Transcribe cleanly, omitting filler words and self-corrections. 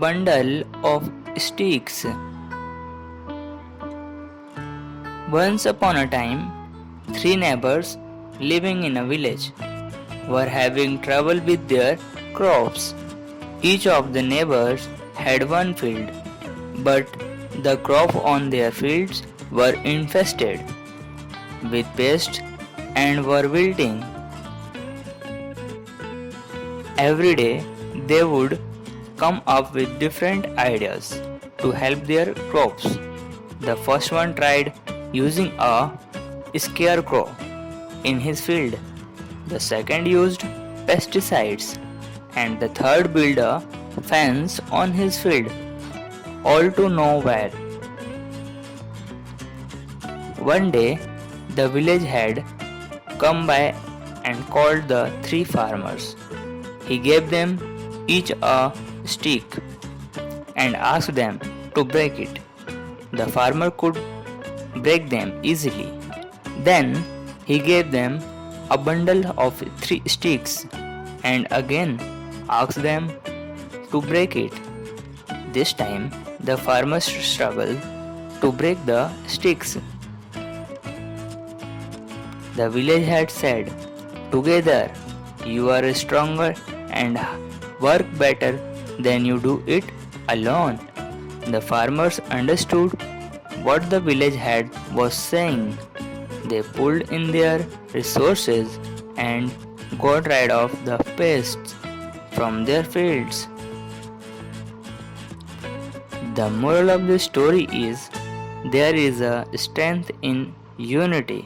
bundle of sticks. Once upon a time, three neighbors living in a village were having trouble with their crops. Each of the neighbors had one field, but the crop on their fields were infested with pests and were wilting. Every day they would come up with different ideas to help their crops. The first one tried using a scarecrow in his field. The second used pesticides, and the third built a fence on his field, all to nowhere. One day, the village head come by and called the three farmers. He gave them each a stick and asked them to break it. The farmer could break them easily. Then he gave them a bundle of three sticks and again asked them to break it. This time the farmers struggled to break the sticks. The village head said, "Together you are stronger and work better than you do it alone." The farmers understood what the village head was saying. They pulled in their resources and got rid of the pests from their fields. The moral of the story is there is a strength in unity.